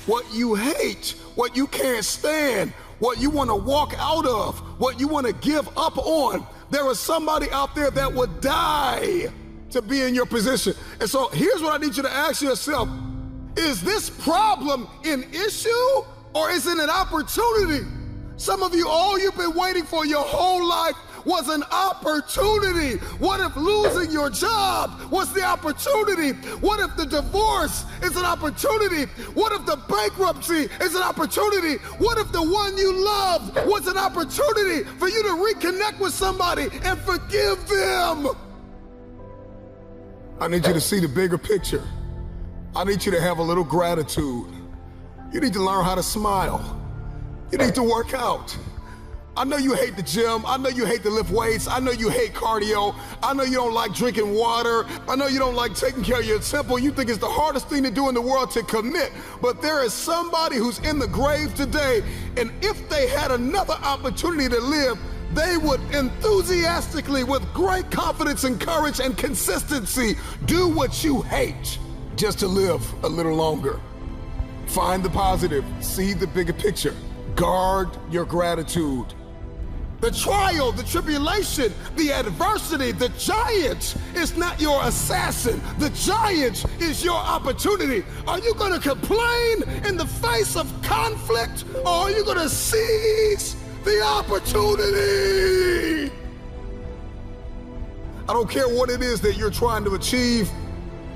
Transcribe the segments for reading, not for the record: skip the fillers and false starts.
what you hate, what you can't stand, what you want to walk out of, what you want to give up on. There is somebody out there that would die to be in your position. And so here's what I need you to ask yourself. Is this problem an issue or is it an opportunity? Some of you, all you've been waiting for your whole life was an opportunity. What if losing your job was the opportunity? What if the divorce is an opportunity? What if the bankruptcy is an opportunity? What if the one you loved was an opportunity for you to reconnect with somebody and forgive them? I need you to see the bigger picture. I need you to have a little gratitude. You need to learn how to smile. You need to work out. I know you hate the gym. I know you hate to lift weights. I know you hate cardio. I know you don't like drinking water. I know you don't like taking care of your temple. You think it's the hardest thing to do in the world to commit. But there is somebody who's in the grave today, and if they had another opportunity to live, they would enthusiastically, with great confidence and courage and consistency, do what you hate just to live a little longer. Find the positive, see the bigger picture, guard your gratitude. The trial, the tribulation, the adversity, the giant is not your assassin. The giant is your opportunity. Are you going to complain in the face of conflict, or are you going to seize the opportunity? I don't care what it is that you're trying to achieve,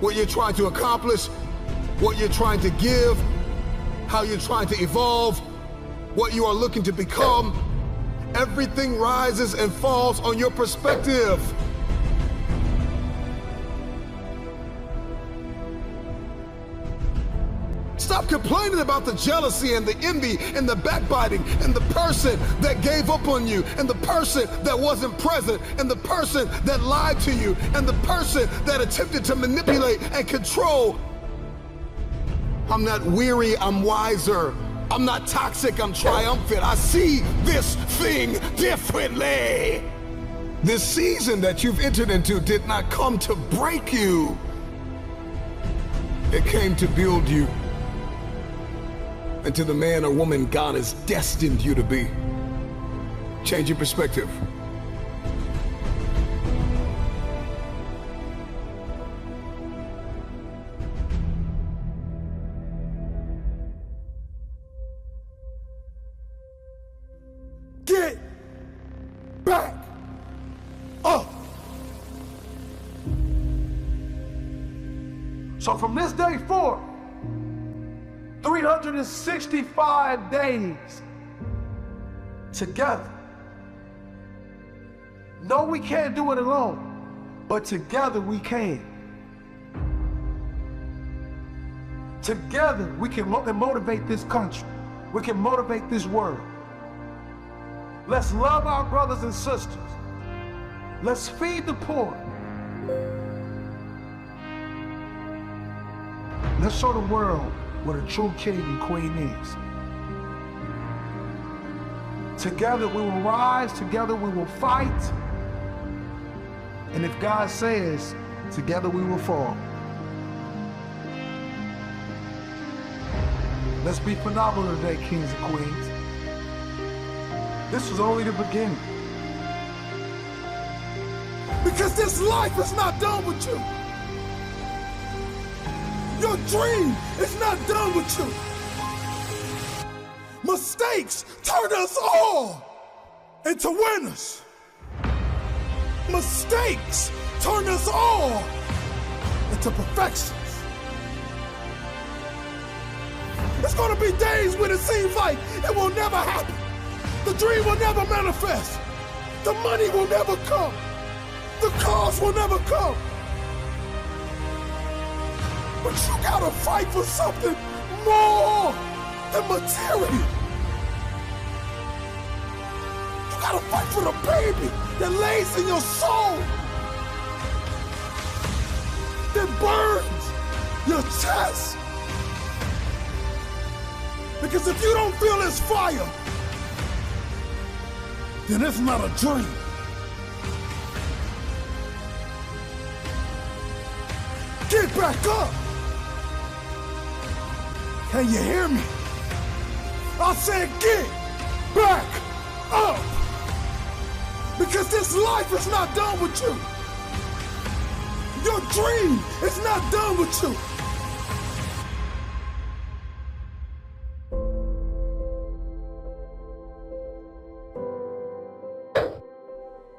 what you're trying to accomplish, what you're trying to give, how you're trying to evolve, what you are looking to become. Everything rises and falls on your perspective. Stop complaining about the jealousy and the envy and the backbiting and the person that gave up on you and the person that wasn't present and the person that lied to you and the person that attempted to manipulate and control. I'm not weary, I'm wiser. I'm not toxic, I'm triumphant. I see this thing differently. This season that you've entered into did not come to break you. It came to build you into the man or woman God has destined you to be. Change your perspective. Get back up. So from this day forward, 365 days together. No, we can't do it alone, but together we can. Together we can motivate this country. We can motivate this world. Let's love our brothers and sisters. Let's feed the poor. Let's show the world what a true king and queen is. Together we will rise, together we will fight. And if God says, together we will fall. Let's be phenomenal today, kings and queens. This was only the beginning. Because this life is not done with you. Your dream is not done with you. Mistakes turn us all into winners. Mistakes turn us all into perfections. There's gonna be days when it seems like it will never happen. The dream will never manifest. The money will never come. The cars will never come. But you gotta fight for something more than material. You gotta fight for the baby that lays in your soul, that burns your chest. Because if you don't feel this fire, then it's not a dream. Get back up. Can you hear me? I said get back up. Because this life is not done with you. Your dream is not done with you.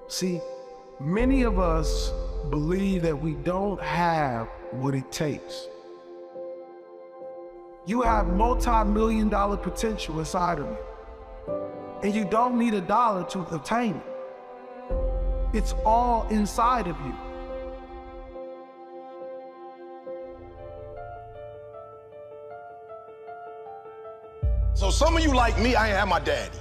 See, many of us believe that we don't have what it takes. You have multi-million-dollar potential inside of you, and you don't need a dollar to obtain it. It's all inside of you. So some of you like me, I ain't have my daddy.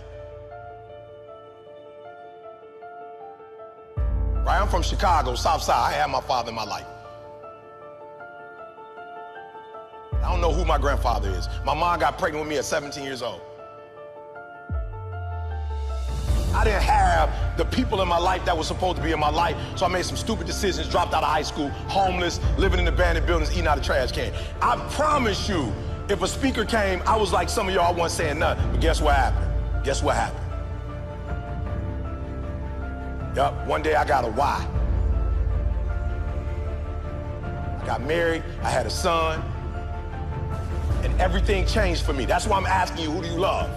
Right, I'm from Chicago, South Side. I ain't had my father in my life. I don't know who my grandfather is. My mom got pregnant with me at 17 years old. I didn't have the people in my life that were supposed to be in my life, so I made some stupid decisions, dropped out of high school, homeless, living in abandoned buildings, eating out of trash can. I promise you, if a speaker came, I was like some of y'all, I wasn't saying nothing, but guess what happened? Guess what happened? Yup, one day I got a why. I got married, I had a son, and everything changed for me. That's why I'm asking you, who do you love?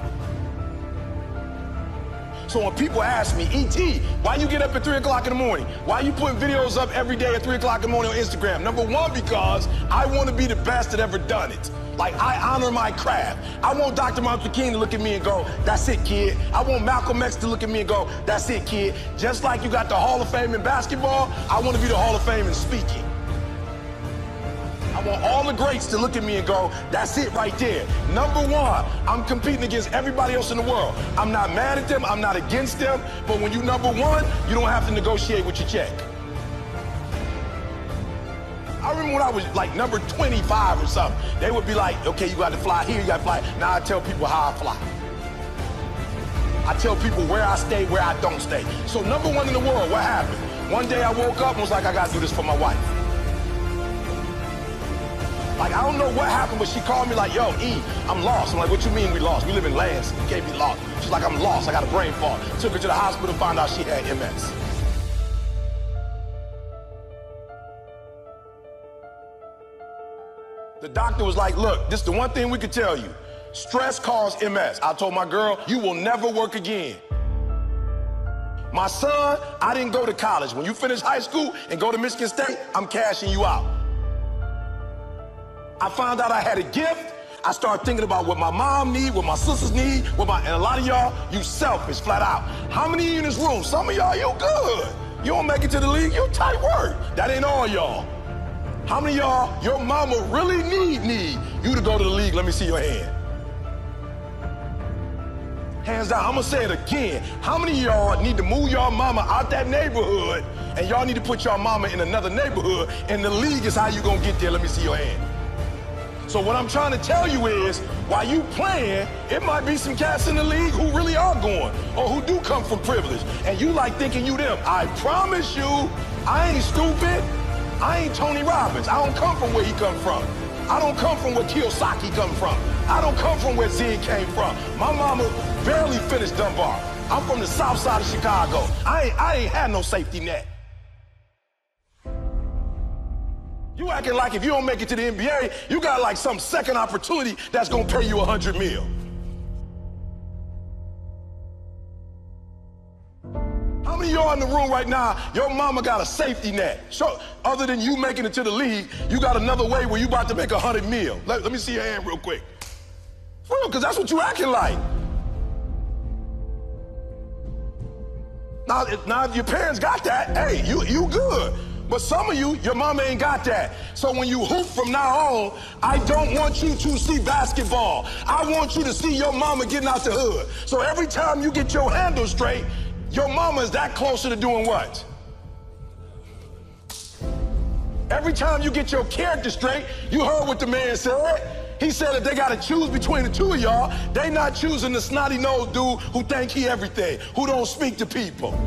So when people ask me, E.T., why you get up at 3 o'clock in the morning? Why you putting videos up every day at 3 o'clock in the morning on Instagram? Number one, because I want to be the best that ever done it. Like, I honor my craft. I want Dr. Martin Luther King to look at me and go, that's it, kid. I want Malcolm X to look at me and go, that's it, kid. Just like you got the Hall of Fame in basketball, I want to be the Hall of Fame in speaking. I want all the greats to look at me and go, that's it right there. Number one, I'm competing against everybody else in the world. I'm not mad at them, I'm not against them, but when you number one, you don't have to negotiate with your check. I remember when I was like number 25 or something, they would be like, okay, you got to fly here, you got to fly. Now I tell people how I fly. I tell people where I stay, where I don't stay. So number one in the world, what happened? One day I woke up and was like, I got to do this for my wife. Like, I don't know what happened, but she called me like, yo, E, I'm lost. I'm like, what you mean we lost? We live in Lansing. You can't be lost. She's like, I'm lost. I got a brain fog. Took her to the hospital, found out she had MS. The doctor was like, look, this is the one thing we could tell you. Stress caused MS. I told my girl, you will never work again. My son, I didn't go to college. When you finish high school and go to Michigan State, I'm cashing you out. I found out I had a gift. I started thinking about what my mom need, what my sisters need, and a lot of y'all, you selfish, flat out. How many of you in this room? Some of y'all, you good. You don't make it to the league, you tight work. That ain't all y'all. How many of y'all, your mama really need you to go to the league? Let me see your hand. Hands down, I'm gonna say it again. How many of y'all need to move your mama out that neighborhood and y'all need to put your mama in another neighborhood and the league is how you gonna get there? Let me see your hand. So what I'm trying to tell you is, while you playing, it might be some cats in the league who really are going, or who do come from privilege, and you like thinking you them. I promise you, I ain't stupid. I ain't Tony Robbins. I don't come from where he come from. I don't come from where Kiyosaki come from. I don't come from where Zig came from. My mama barely finished Dunbar. I'm from the south side of Chicago. I ain't had no safety net. You acting like if you don't make it to the NBA, you got like some second opportunity that's gonna pay you $100 million. How many of y'all in the room right now, your mama got a safety net? So, other than you making it to the league, you got another way where you about to make $100 million. Let me see your hand real quick. For real, because that's what you acting like. Now, if your parents got that, hey, you good. But some of you, your mama ain't got that. So when you hoop from now on, I don't want you to see basketball. I want you to see your mama getting out the hood. So every time you get your handle straight, your mama is that closer to doing what? Every time you get your character straight, you heard what the man said. He said if they got to choose between the two of y'all, they not choosing the snotty-nosed dude who think he everything, who don't speak to people.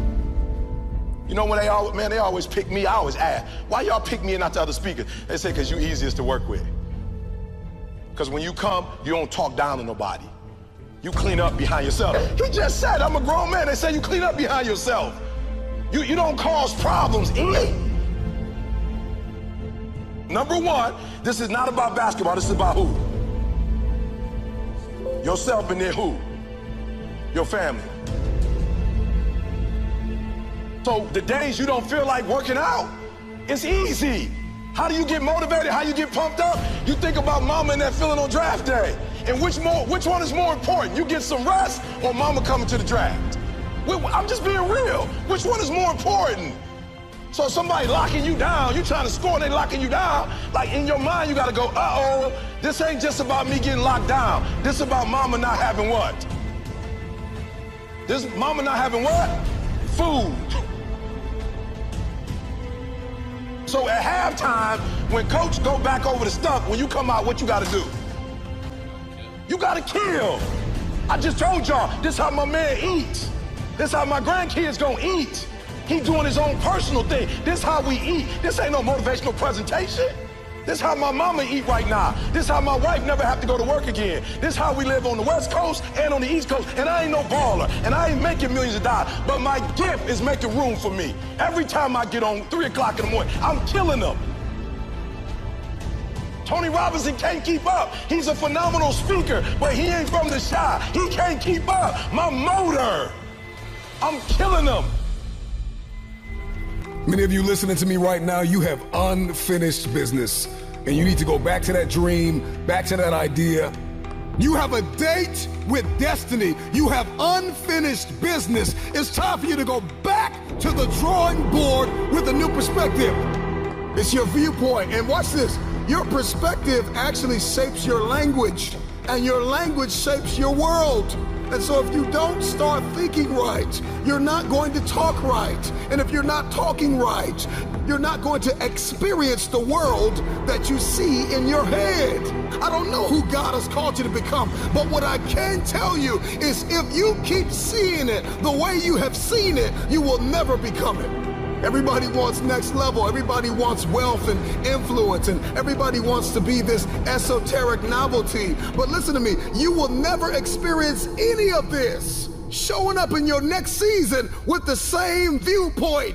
You know when they always pick me, I always ask, why y'all pick me and not the other speakers? They say, because you easiest to work with. Because when you come, you don't talk down to nobody. You clean up behind yourself. He just said, I'm a grown man. They say you clean up behind yourself. You don't cause problems, Number one, this is not about basketball. This is about who? Yourself, and then who? Your family. So the days you don't feel like working out, it's easy. How do you get motivated? How you get pumped up? You think about mama and that feeling on draft day. And which one is more important? You get some rest or mama coming to the draft? I'm just being real. Which one is more important? So somebody locking you down, you trying to score and they locking you down, like in your mind you gotta go, uh-oh, this ain't just about me getting locked down. This is about mama not having what? This mama not having what? Food. So at halftime, when coach go back over the stuff, when you come out, what you gotta do? You gotta kill. I just told y'all, this how my man eats. This how my grandkids gonna eat. He doing his own personal thing. This how we eat. This ain't no motivational presentation. This how my mama eat right now. This how my wife never have to go to work again. This how we live on the West Coast and on the East Coast. And I ain't no baller. And I ain't making millions of dollars. But my gift is making room for me. Every time I get on 3 o'clock in the morning, I'm killing them. Tony Robinson can't keep up. He's a phenomenal speaker, but he ain't from the Chi. He can't keep up. My motor. I'm killing them. Many of you listening to me right now, you have unfinished business. And you need to go back to that dream, back to that idea. You have a date with destiny. You have unfinished business. It's time for you to go back to the drawing board with a new perspective. It's your viewpoint. And watch this. Your perspective actually shapes your language, and your language shapes your world. And so if you don't start thinking right, you're not going to talk right. And if you're not talking right, you're not going to experience the world that you see in your head. I don't know who God has called you to become, but what I can tell you is if you keep seeing it the way you have seen it, you will never become it. Everybody wants next level. Everybody wants wealth and influence, and everybody wants to be this esoteric novelty. But listen to me, you will never experience any of this showing up in your next season with the same viewpoint.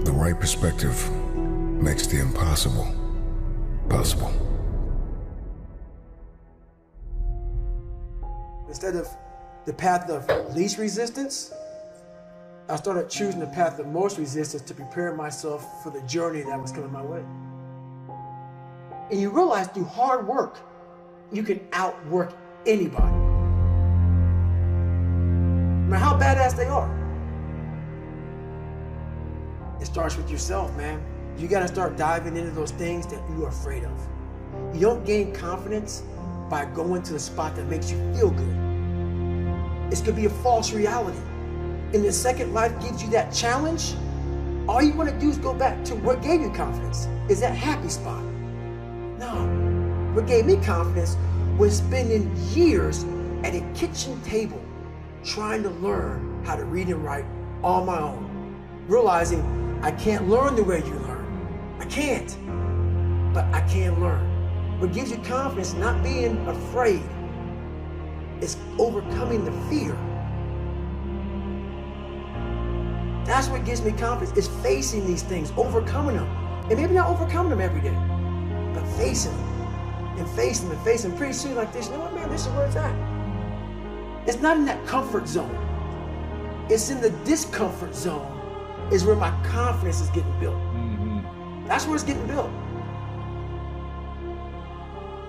The right perspective makes the impossible possible. Instead of the path of least resistance, I started choosing the path of most resistance to prepare myself for the journey that was coming my way. And you realize through hard work, you can outwork anybody, no matter how badass they are. It starts with yourself, man. You gotta start diving into those things that you're afraid of. You don't gain confidence by going to the spot that makes you feel good. It's gonna be a false reality. And the second life gives you that challenge, all you wanna do is go back to what gave you confidence. Is that happy spot? No. What gave me confidence was spending years at a kitchen table trying to learn how to read and write on my own. Realizing I can't learn the way you learn. I can't, but I can learn. What gives you confidence, not being afraid, is overcoming the fear. That's what gives me confidence, is facing these things, overcoming them. And maybe not overcoming them every day, but facing them and facing them and facing them. Pretty soon like this, you know what, man, this is where it's at. It's not in that comfort zone. It's in the discomfort zone is where my confidence is getting built. That's where it's getting built.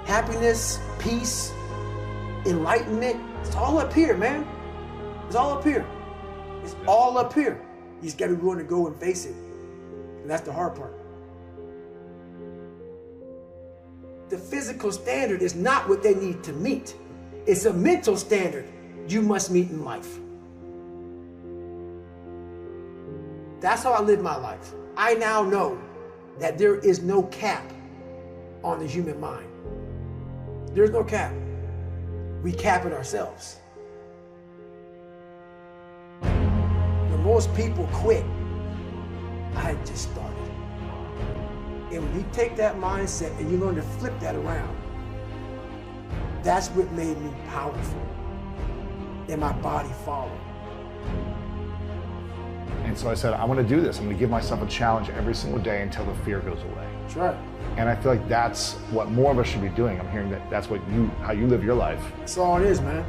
Happiness, peace, enlightenment, it's all up here, man. It's all up here. It's all up here. You just gotta be willing to go and face it. And that's the hard part. The physical standard is not what they need to meet. It's a mental standard you must meet in life. That's how I live my life. I now know that there is no cap on the human mind. There's no cap. We cap it ourselves. When most people quit, I had just started. And when you take that mindset and you learn to flip that around, that's what made me powerful. And my body followed. And so I said, I want to do this. I'm going to give myself a challenge every single day until the fear goes away. That's right. And I feel like that's what more of us should be doing. I'm hearing that that's how you live your life. That's all it is, man.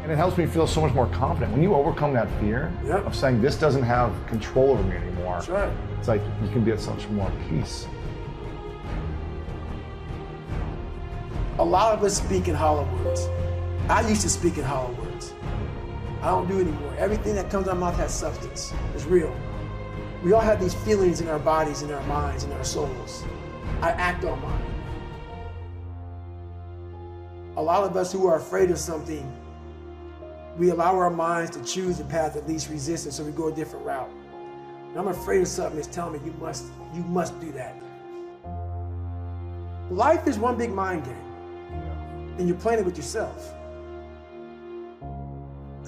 And it helps me feel so much more confident. When you overcome that fear of saying this doesn't have control over me anymore, that's right. It's like you can be at such more peace. A lot of us speak in hollow words. I used to speak in hollow words. I don't do it anymore. Everything that comes out of my mouth has substance. It's real. We all have these feelings in our bodies, in our minds, in our souls. I act on mine. A lot of us who are afraid of something, we allow our minds to choose the path of least resistance, so we go a different route. When I'm afraid of something, it's telling me you must do that. Life is one big mind game, and you're playing it with yourself.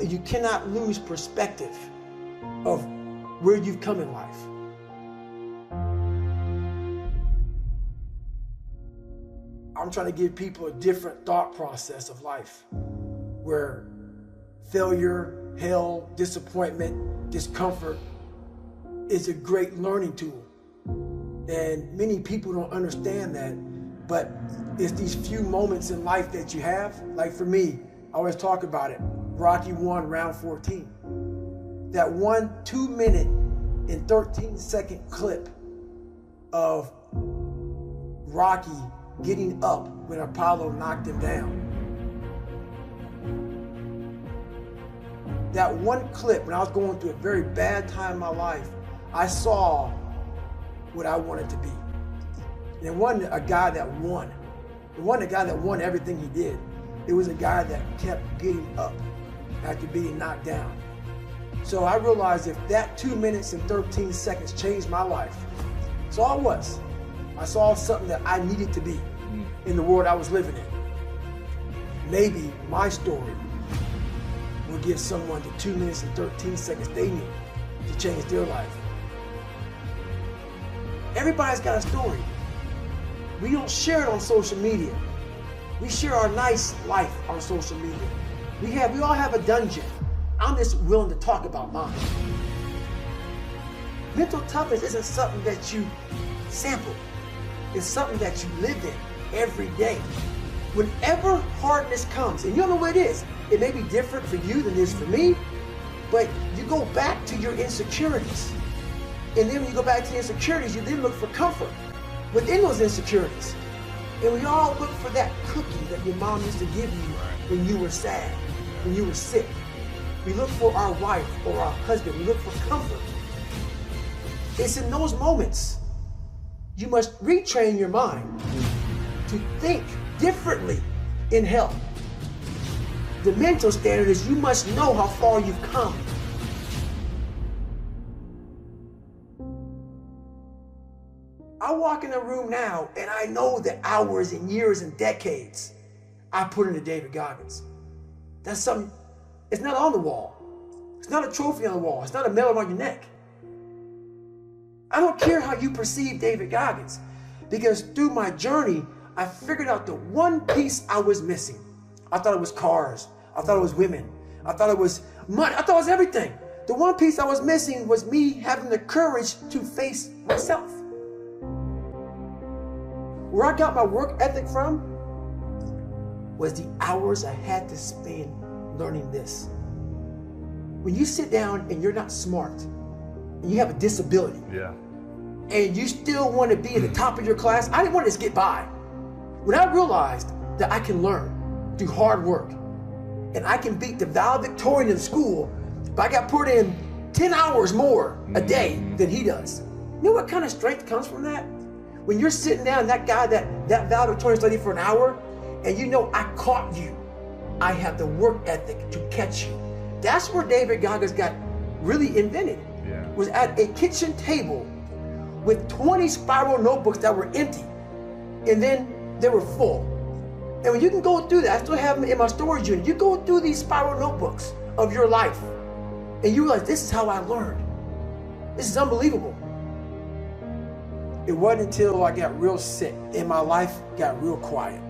You cannot lose perspective of where you've come in life. I'm trying to give people a different thought process of life, where failure, hell, disappointment, discomfort is a great learning tool. And many people don't understand that, but it's these few moments in life that you have. Like for me, I always talk about it. Rocky 1, round 14. That 2 minute and 13-second clip of Rocky getting up when Apollo knocked him down. That one clip, when I was going through a very bad time in my life, I saw what I wanted to be. And it wasn't a guy that won. It wasn't a guy that won everything he did. It was a guy that kept getting up after being knocked down. So I realized if that 2 minutes and 13 seconds changed my life, that's all it was. I saw something that I needed to be in the world I was living in. Maybe my story will give someone the 2 minutes and 13 seconds they need to change their life. Everybody's got a story. We don't share it on social media. We share our nice life on social media. We all have a dungeon. I'm just willing to talk about mine. Mental toughness isn't something that you sample. It's something that you live in every day. Whenever hardness comes, and you don't know what it is, it may be different for you than it is for me, but you go back to your insecurities. And then when you go back to your insecurities, you then look for comfort within those insecurities. And we all look for that cookie that your mom used to give you when you were sad, when you were sick. We look for our wife or our husband. We look for comfort. It's in those moments you must retrain your mind to think differently in health. The mental standard is you must know how far you've come. I walk in a room now and I know the hours and years and decades I put into David Goggins. That's something, it's not on the wall. It's not a trophy on the wall. It's not a medal on your neck. I don't care how you perceive David Goggins, because through my journey, I figured out the one piece I was missing. I thought it was cars. I thought it was women. I thought it was money. I thought it was everything. The one piece I was missing was me having the courage to face myself. Where I got my work ethic from was the hours I had to spend learning this. When you sit down and you're not smart, and you have a disability, and you still want to be at the top of your class, I didn't want to just get by. When I realized that I can learn through hard work, and I can beat the valedictorian in school, but I got put in 10 hours more a day than he does. You know what kind of strength comes from that? When you're sitting down, that guy that valedictorian studied for an hour, and you know I caught you. I have the work ethic to catch you. That's where David Goggins got really invented. Was at a kitchen table with 20 spiral notebooks that were empty, and then they were full. And when you can go through that, I still have them in my storage unit. You go through these spiral notebooks of your life, and you realize this is how I learned. This is unbelievable. It wasn't until I got real sick and my life got real quiet.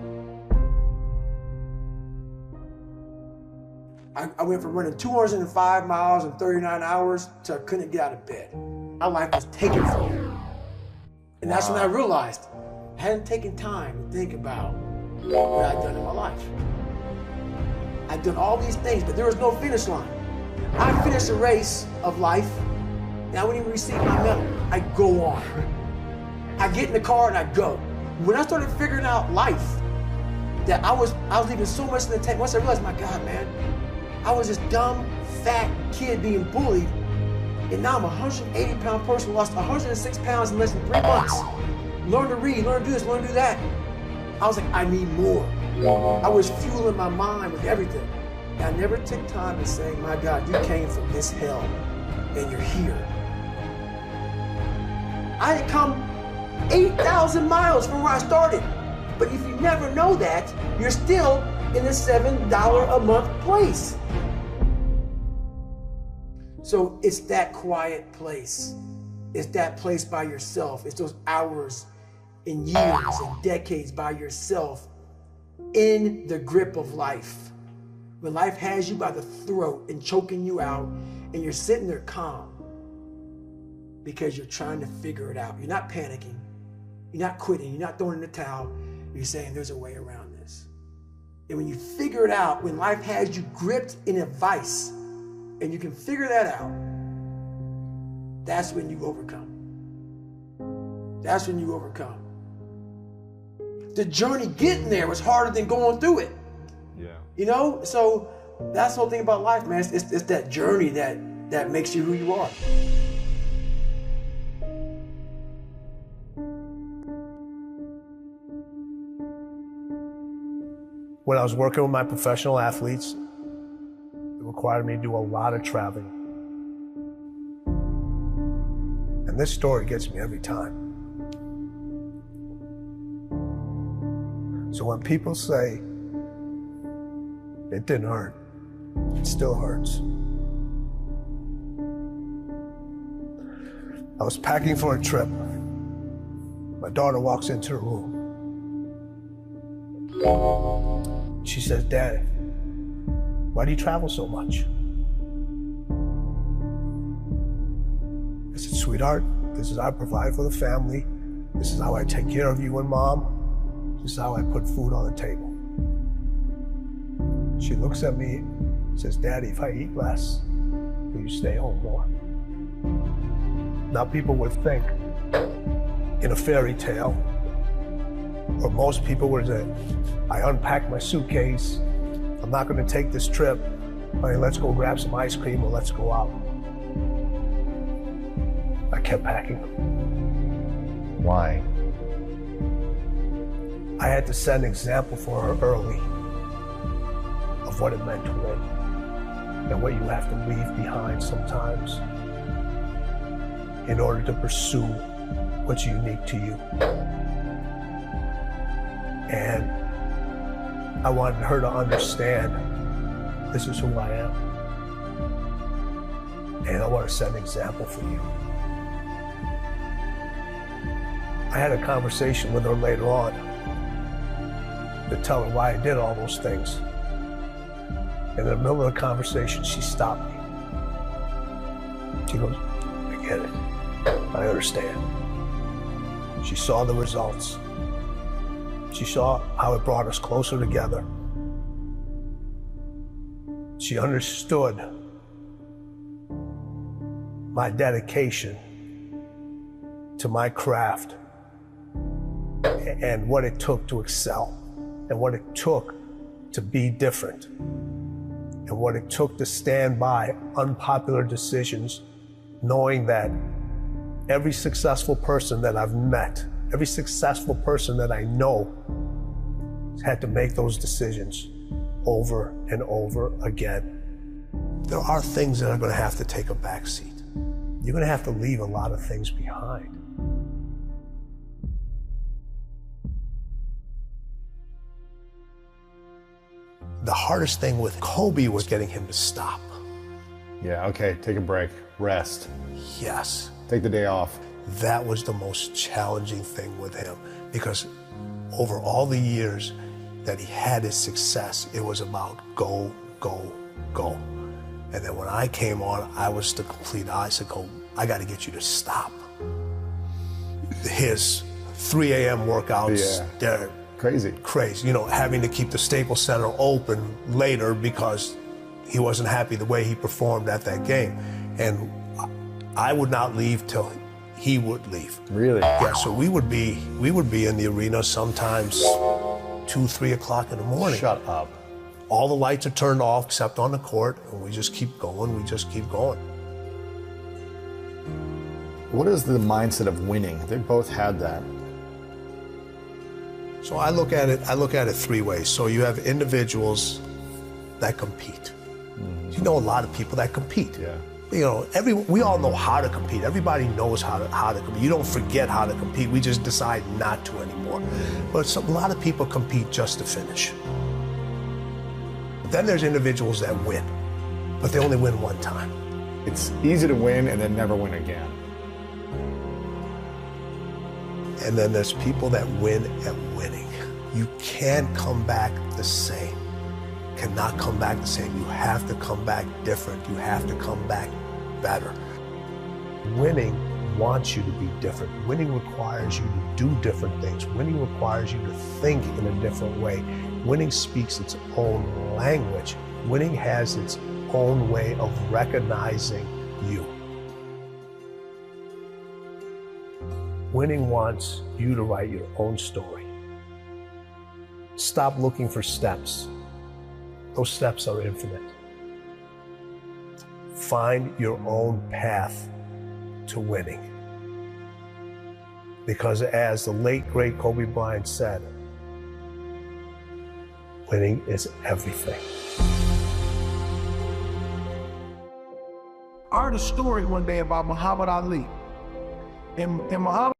I went from running 205 miles in 39 hours to I couldn't get out of bed. My life was taken from me. And that's when I realized I hadn't taken time to think about what I'd done in my life. I'd done all these things, but there was no finish line. I finished a race of life, and I wouldn't even receive my medal. I go on. I get in the car and I go. When I started figuring out life, that I was leaving so much in the tank. Once I realized, my God, man, I was this dumb, fat kid being bullied, and now I'm a 180-pound person who lost 106 pounds in less than 3 months. Learn to read, learn to do this, learn to do that. I was like, I need more. I was fueling my mind with everything. And I never took time to say, my God, you came from this hell, and you're here. I had come 8,000 miles from where I started. But if you never know that, you're still in the $7 a month place. So it's that quiet place. It's that place by yourself. It's those hours and years and decades by yourself in the grip of life. When life has you by the throat and choking you out, and you're sitting there calm because you're trying to figure it out. You're not panicking. You're not quitting. You're not throwing in the towel. You're saying there's a way around this. And when you figure it out, when life has you gripped in a vice, and you can figure that out, that's when you overcome. That's when you overcome. The journey getting there was harder than going through it. Yeah. You know? So that's the whole thing about life, man. It's that journey that makes you who you are. When I was working with my professional athletes, it required me to do a lot of traveling. And this story gets me every time. So when people say it didn't hurt, it still hurts. I was packing for a trip. My daughter walks into the room. She says, "Dad, why do you travel so much?" I said, "Sweetheart, this is how I provide for the family. This is how I take care of you and Mom. This is how I put food on the table." She looks at me and says, "Daddy, if I eat less, will you stay home more?" Now people would think in a fairy tale, or most people would say, I unpacked my suitcase, I'm not gonna take this trip, honey, let's go grab some ice cream or let's go out. I kept packing. Why? I had to set an example for her early of what it meant to win and what you have to leave behind sometimes in order to pursue what's unique to you. And I wanted her to understand this is who I am. And I want to set an example for you. I had a conversation with her later on to tell her why I did all those things. In the middle of the conversation, she stopped me. She goes, I get it. I understand. She saw the results. She saw how it brought us closer together. She understood my dedication to my craft and what it took to excel and what it took to be different and what it took to stand by unpopular decisions, knowing that every successful person that I've met, every successful person that I know had to make those decisions over and over again. There are things that are going to have to take a back seat. You're going to have to leave a lot of things behind. The hardest thing with Kobe was getting him to stop. Yeah, okay, take a break, rest. Yes. Take the day off. That was the most challenging thing with him, because over all the years that he had his success, it was about go, go, go. And then when I came on, I was the complete opposite. I got to get you to stop. His 3 a.m. workouts, they're crazy. You know, having to keep the Staples Center open later because he wasn't happy the way he performed at that game. And I would not leave till he would leave. Really? Yeah, so we would be in the arena sometimes 2, 3 o'clock in the morning. Shut up. All the lights are turned off except on the court, and we just keep going, What is the mindset of winning? They both had that. So I look at it 3 ways. So you have individuals that compete. Mm-hmm. You know a lot of people that compete. Yeah. You know, we all know how to compete. Everybody knows how to compete. You don't forget how to compete. We just decide not to anymore. But a lot of people compete just to finish. Then there's individuals that win, but they only win one time. It's easy to win and then never win again. And then there's people that win at winning. You can't come back the same. Cannot come back the same. You have to come back different. You have to come back better. Winning wants you to be different. Winning requires you to do different things. Winning requires you to think in a different way. Winning speaks its own language. Winning has its own way of recognizing you. Winning wants you to write your own story. Stop looking for steps. Those steps are infinite. Find your own path to winning. Because as the late, great Kobe Bryant said, winning is everything. I heard a story one day about Muhammad Ali. And Muhammad